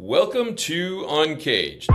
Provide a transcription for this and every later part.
Welcome to Uncaged.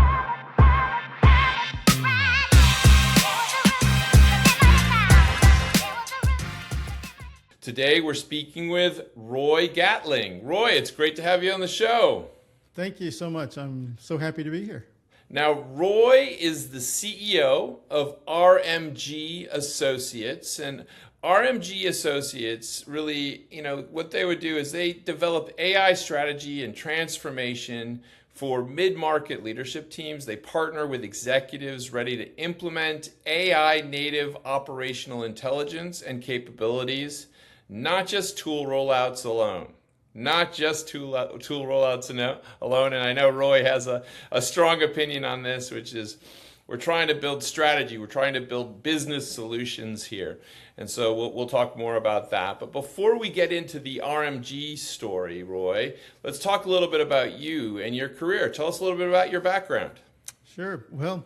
Today we're speaking with Roy Gatling. Roy, it's great to have you on the show. Thank you so much. I'm so happy to be here. Now, Roy is the CEO of RMG Associates, and RMG Associates really, what they would do is they develop AI strategy and transformation for mid-market leadership teams. They partner with executives ready to implement AI native operational intelligence and capabilities, not just tool rollouts alone. Not just tool rollouts alone. And I know Roy has a strong opinion on this, which is we're trying to build strategy. We're trying to build business solutions here. And so we'll talk more about that. But before we get into the RMG story, Roy, let's talk a little bit about you and your career. Tell us a little bit about your background. Sure. Well,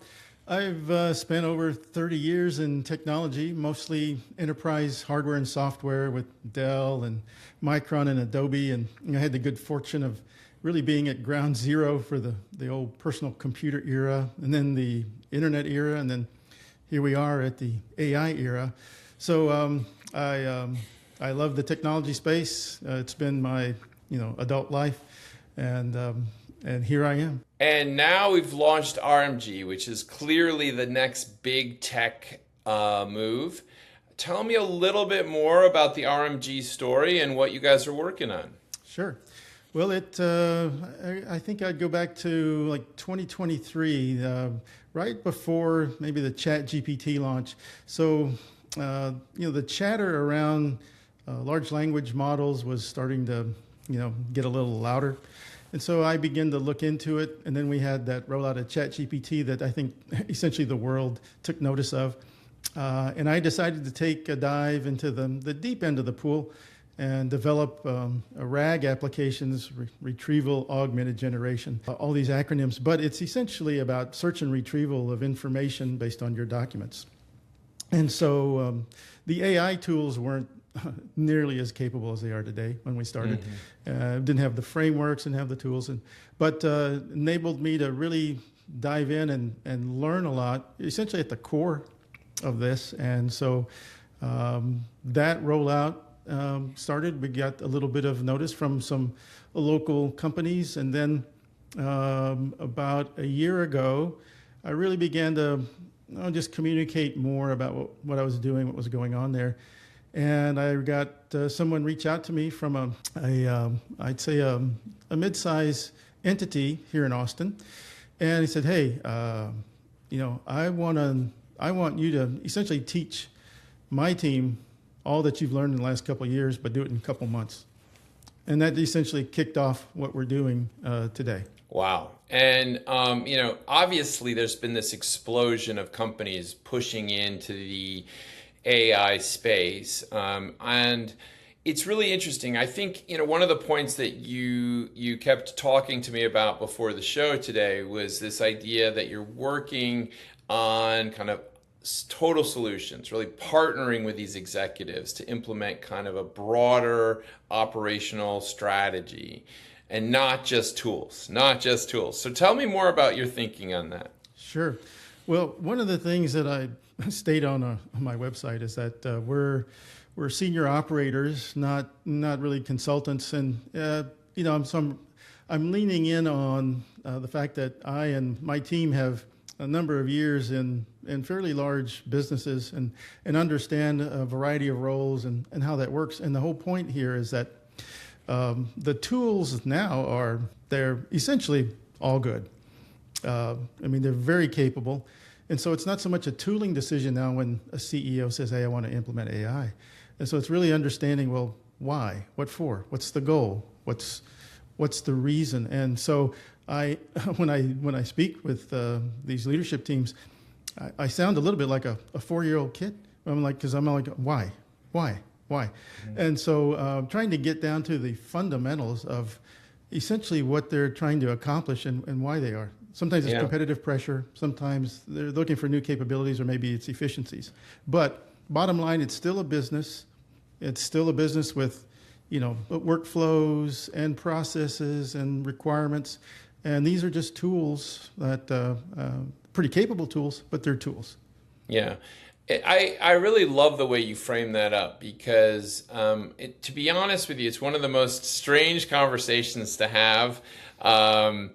I've spent over 30 years in technology, mostly enterprise hardware and software with Dell and Micron and Adobe. And I had the good fortune of really being at ground zero for the old personal computer era, and then the internet era, and then here we are at the AI era. So I love the technology space. It's been my adult life, and here I am. And now we've launched RMG, which is clearly the next big tech move. Tell me a little bit more about the RMG story and what you guys are working on. Sure. Well, I think I'd go back to like 2023, right before maybe the ChatGPT launch. So, the chatter around large language models was starting to, get a little louder. And so I began to look into it, and then we had that rollout of ChatGPT that I think essentially the world took notice of. And I decided to take a dive into the deep end of the pool and develop RAG applications, retrieval augmented generation, all these acronyms. But it's essentially about search and retrieval of information based on your documents. And so the AI tools weren't nearly as capable as they are today when we started. Didn't have the frameworks, didn't have the tools, but enabled me to really dive in and learn a lot, essentially at the core of this. And so that rollout started. We got a little bit of notice from some local companies, and then about a year ago, I really began to just communicate more about what I was doing, what was going on there. And I got someone reach out to me from I'd say a mid-size entity here in Austin, and he said, "Hey, I want you to essentially teach my team all that you've learned in the last couple of years, but do it in a couple months." And that essentially kicked off what we're doing today. Wow. And, obviously there's been this explosion of companies pushing into the AI space. And it's really interesting. I think, one of the points that you kept talking to me about before the show today was this idea that you're working on kind of total solutions, really partnering with these executives to implement kind of a broader operational strategy and not just tools. So tell me more about your thinking on that. Sure. Well, one of the things that I state on my website is that we're senior operators, not really consultants, and I'm leaning in on the fact that I and my team have a number of years in fairly large businesses and understand a variety of roles and how that works. And the whole point here is that the tools now they're essentially all good. They're very capable. And so it's not so much a tooling decision now when a CEO says, "Hey, I want to implement AI." And so it's really understanding, well, why? What for? What's the goal? What's the reason? And so when I speak with these leadership teams, I sound a little bit like a 4-year-old kid. I'm like, why? Mm-hmm. And so trying to get down to the fundamentals of essentially what they're trying to accomplish and why they are. Sometimes it's competitive pressure. Sometimes they're looking for new capabilities, or maybe it's efficiencies. But bottom line, it's still a business. It's still a business with, workflows and processes and requirements. And these are just tools that, pretty capable tools, but they're tools. Yeah. I really love the way you frame that up because, to be honest with you, it's one of the most strange conversations to have. I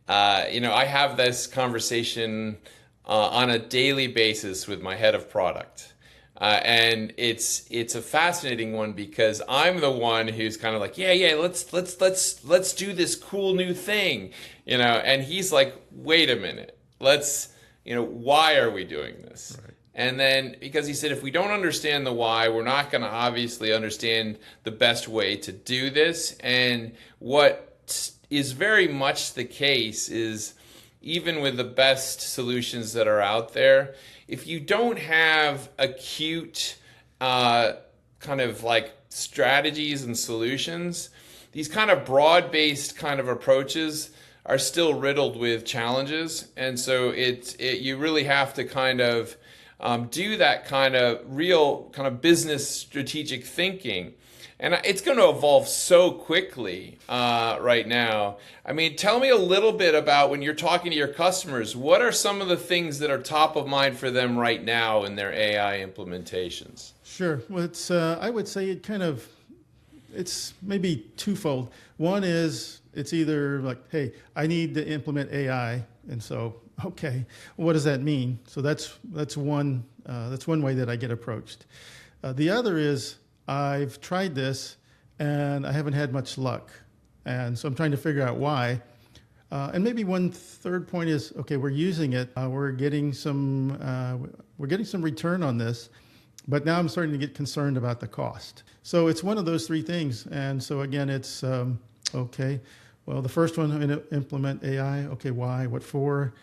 have this conversation on a daily basis with my head of product. And it's a fascinating one because I'm the one who's kind of like, yeah, let's do this cool new thing, and he's like, wait a minute, why are we doing this? Right. And then because he said, if we don't understand the why, we're not going to obviously understand the best way to do this. And what is very much the case is even with the best solutions that are out there, if you don't have acute kind of like strategies and solutions, these kind of broad-based kind of approaches are still riddled with challenges. And so you really have to kind of do that kind of real kind of business strategic thinking. And it's going to evolve so quickly right now. I mean, tell me a little bit about when you're talking to your customers, what are some of the things that are top of mind for them right now in their AI implementations? Sure. Well, I would say it's maybe twofold. One is it's either like, hey, I need to implement AI. And so, okay, what does that mean? So that's one way that I get approached. The other is, I've tried this and I haven't had much luck. And so I'm trying to figure out why. And maybe one third point is, okay, we're using it. We're getting some return on this, but now I'm starting to get concerned about the cost. So it's one of those three things. And so again, it's, okay, well, the first one, I'm going to implement AI. Okay, why? What for?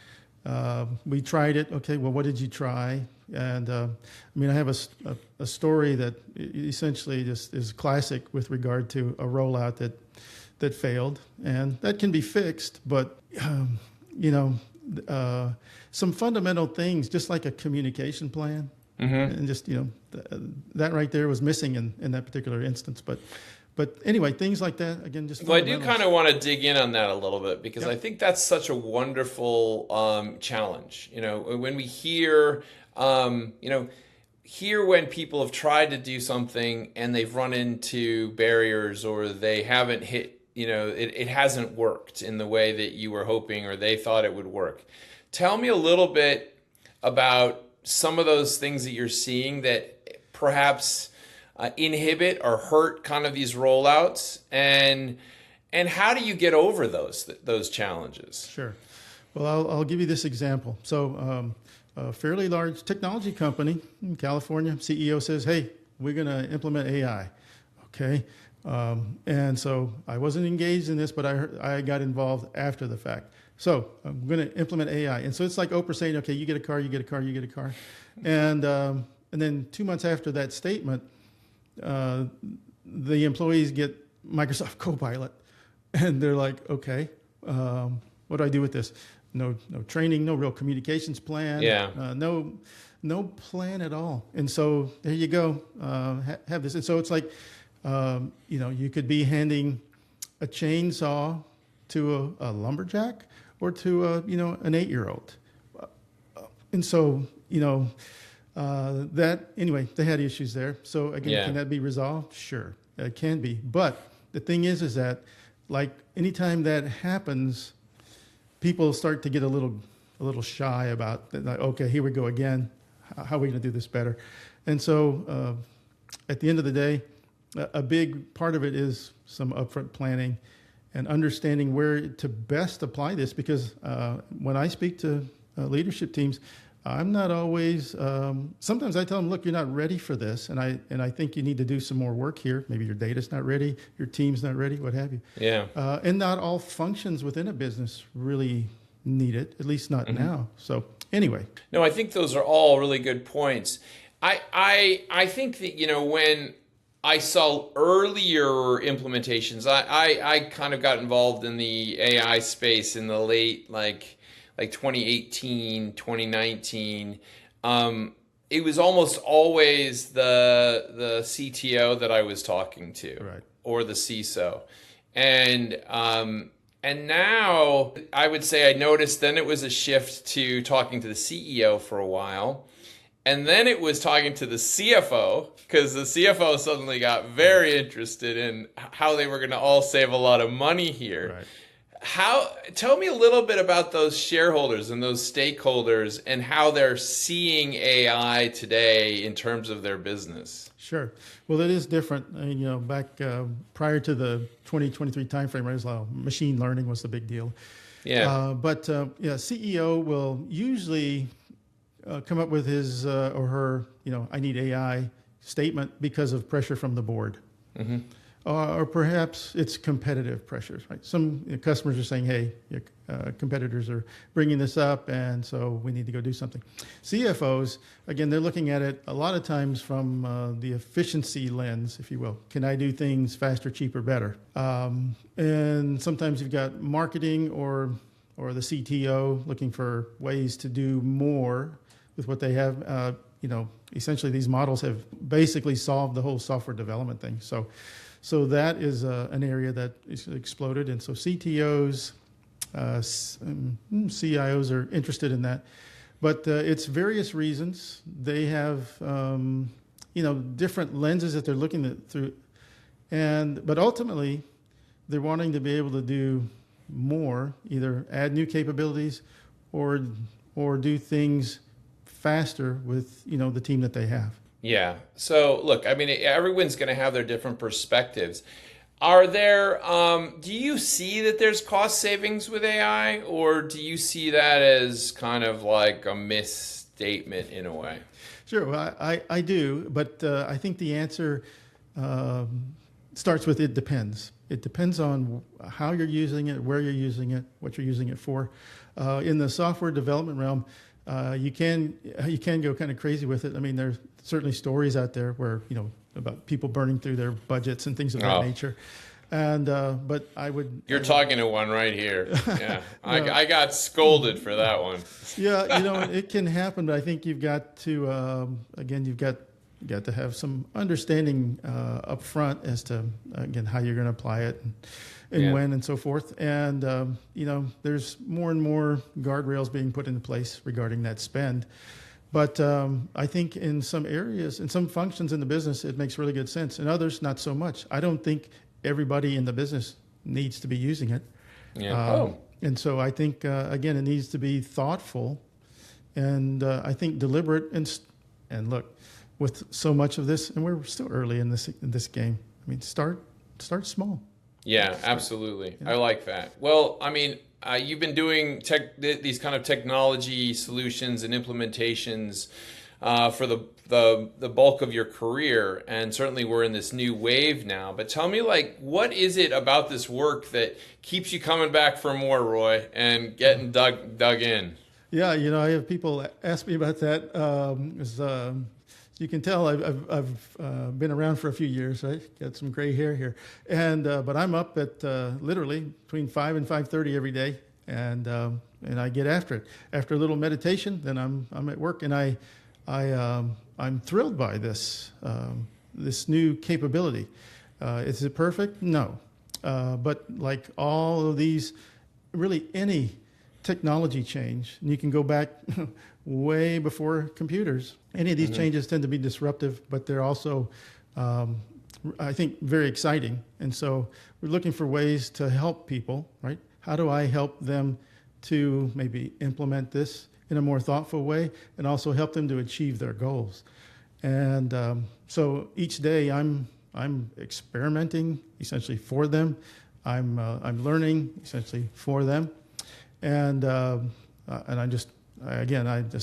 We tried it. Okay, well, what did you try? And I have a story that essentially just is classic with regard to a rollout that failed, and that can be fixed. But some fundamental things, just like a communication plan, and just that right there was missing in that particular instance. But anyway, things like that, again, just... Well, I do kind of want to dig in on that a little bit because I think that's such a wonderful challenge. When we hear, when people have tried to do something and they've run into barriers or they haven't hit, it hasn't worked in the way that you were hoping or they thought it would work. Tell me a little bit about some of those things that you're seeing that perhaps... inhibit or hurt kind of these rollouts, and how do you get over those challenges? Sure. Well, I'll give you this example. So a fairly large technology company in California, CEO says, hey, we're going to implement AI. Okay. And so I wasn't engaged in this, but I got involved after the fact. So I'm going to implement AI. And so it's like Oprah saying, okay, you get a car, you get a car, you get a car. And then 2 months after that statement, the employees get Microsoft Copilot, and they're like, okay, what do I do with this? No training, no real communications plan, no plan at all. And so there you go, have this. And so it's like, you could be handing a chainsaw to a lumberjack or to an 8-year-old. And so, anyway, they had issues there. So again, can that be resolved? Sure, it can be. But the thing is that like anytime that happens, people start to get a little shy about, like, okay, here we go again. How are we going to do this better? And so at the end of the day, a big part of it is some upfront planning and understanding where to best apply this. Because when I speak to leadership teams, I'm not always, sometimes I tell them, look, you're not ready for this. And I think you need to do some more work here. Maybe your data's not ready, your team's not ready, what have you. Yeah. And not all functions within a business really need it, at least not now. So anyway. No, I think those are all really good points. I think that, when I saw earlier implementations, I kind of got involved in the AI space in the late, like 2018, 2019, it was almost always the CTO that I was talking to, right, or the CISO, and And now I would say I noticed then it was a shift to talking to the CEO for a while. And then it was talking to the CFO, because the CFO suddenly got very interested in how they were going to all save a lot of money here. Right. Tell me a little bit about those shareholders and those stakeholders and how they're seeing AI today in terms of their business. Sure. Well, it is different. I mean, back prior to the 2023 timeframe, right, machine learning was the big deal. Yeah. But CEO will usually come up with his or her, I need AI statement because of pressure from the board. Mm-hmm. Or perhaps it's competitive pressures, right? Some customers are saying, hey, your competitors are bringing this up, and so we need to go do something. CFOs, again, they're looking at it a lot of times from the efficiency lens, if you will. Can I do things faster, cheaper, better? And sometimes you've got marketing or the CTO looking for ways to do more with what they have. Essentially these models have basically solved the whole software development thing. So that is an area that is exploded. And so CTOs, CIOs are interested in that. But it's various reasons. They have, different lenses that they're looking through. But ultimately, they're wanting to be able to do more, either add new capabilities or do things faster with, the team that they have. Yeah. So look, I mean, everyone's going to have their different perspectives. Are there, do you see that there's cost savings with AI, or do you see that as kind of like a misstatement in a way? Sure. Well, I do. But I think the answer starts with it depends. It depends on how you're using it, where you're using it, what you're using it for. In the software development realm, you can go kind of crazy with it. I mean, there's certainly stories out there where, about people burning through their budgets and things of that nature. And but I would. You're talking to one right here. Yeah, I got scolded for that one. Yeah, it can happen, but I think you've got to you've got to have some understanding up front as to how you're going to apply it and when and so forth. And there's more and more guardrails being put into place regarding that spend. But I think in some areas, in some functions in the business, it makes really good sense. In others, not so much. I don't think everybody in the business needs to be using it. Yeah. And so I think, again, it needs to be thoughtful and I think deliberate. And look, with so much of this, and we're still early in this game, I mean, start small. Yeah, absolutely. Yeah. I like that. Well, I mean, you've been doing these kind of technology solutions and implementations for the bulk of your career, and certainly we're in this new wave now. But tell me, what is it about this work that keeps you coming back for more, Roy, and getting dug in? Yeah, I have people ask me about that. You can tell I've been around for a few years, right? Got some gray hair here, but I'm up at literally between 5 and 5:30 every day, and I get after it. After a little meditation, then I'm at work, and I'm thrilled by this new capability. Is it perfect? No, but like all of these, really any technology change, and you can go back way before computers. Any of these changes tend to be disruptive, but they're also, I think, very exciting. And so we're looking for ways to help people, right? How do I help them to maybe implement this in a more thoughtful way and also help them to achieve their goals? And so each day I'm experimenting essentially for them. I'm learning essentially for them. And I just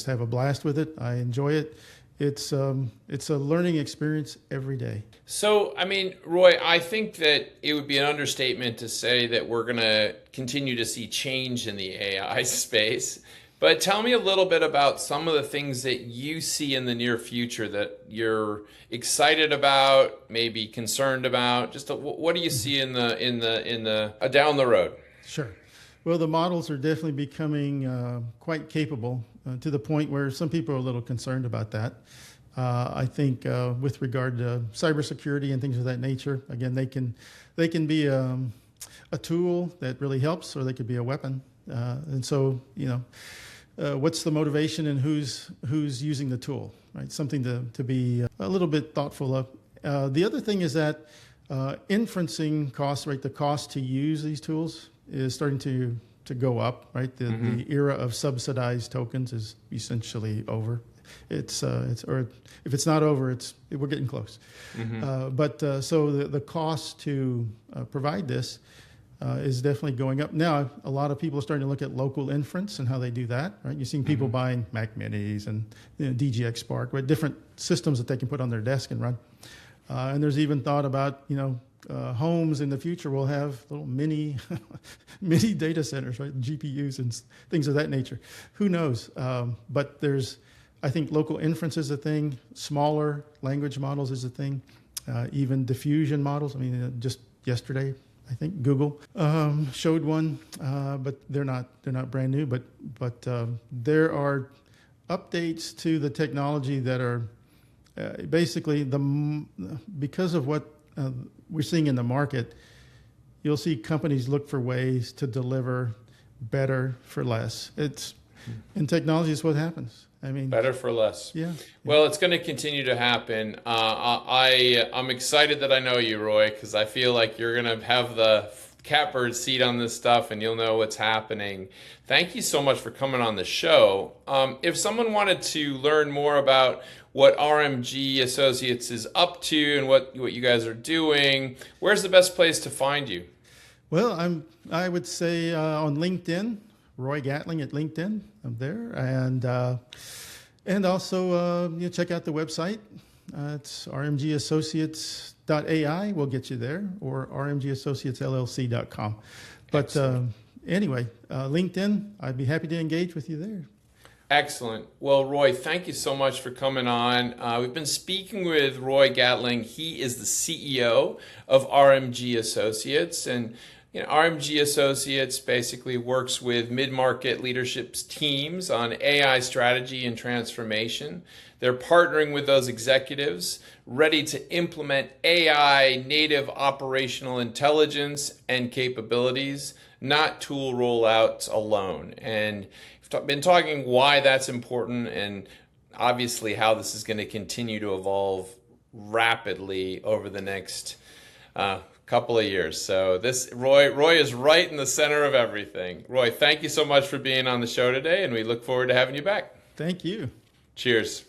have a blast with it. I enjoy it. It's a learning experience every day. So, I mean, Roy, I think that it would be an understatement to say that we're going to continue to see change in the AI space. But tell me a little bit about some of the things that you see in the near future that you're excited about, maybe concerned about. Just what do you see in the down the road? Sure. Well, the models are definitely becoming quite capable to the point where some people are a little concerned about that. I think with regard to cybersecurity and things of that nature, again, they can be a tool that really helps, or they could be a weapon. And so, what's the motivation and who's using the tool, right? Something to be a little bit thoughtful of. The other thing is that inferencing costs, right? The cost to use these tools is starting to go up, right? The era of subsidized tokens is essentially over. Or if it's not over, we're getting close. So the cost to provide this is definitely going up. Now, a lot of people are starting to look at local inference and how they do that, right? You're seeing people buying Mac Minis and DGX Spark, right? Different systems that they can put on their desk and run. And there's even thought about, homes in the future will have little mini data centers, right? GPUs and things of that nature. Who knows? But I think local inference is a thing. Smaller language models is a thing. Even diffusion models. I mean, just yesterday, I think Google showed one, but they're not brand new. But there are updates to the technology that are basically because of what we're seeing in the market. You'll see companies look for ways to deliver better for less. In technology, is what happens. I mean, better for less. Yeah. Well, it's going to continue to happen. I'm excited that I know you, Roy, because I feel like you're going to have the catbird seat on this stuff, and you'll know what's happening. Thank you so much for coming on the show. If someone wanted to learn more about what RMG Associates is up to and what you guys are doing, where's the best place to find you? Well, I would say on LinkedIn. Roy Gatling at LinkedIn. I'm there, and also check out the website. It's rmgassociates.ai. We'll get you there, or rmgassociatesllc.com. But anyway, LinkedIn. I'd be happy to engage with you there. Excellent. Well, Roy, thank you so much for coming on. We've been speaking with Roy Gatling. He is the CEO of RMG Associates, and RMG Associates basically works with mid-market leadership teams on AI strategy and transformation. They're partnering with those executives ready to implement AI native operational intelligence and capabilities, not tool rollouts alone. And we've been talking why that's important and obviously how this is going to continue to evolve rapidly over the next couple of years. So Roy is right in the center of everything. Roy, thank you so much for being on the show today, and we look forward to having you back. Thank you. Cheers.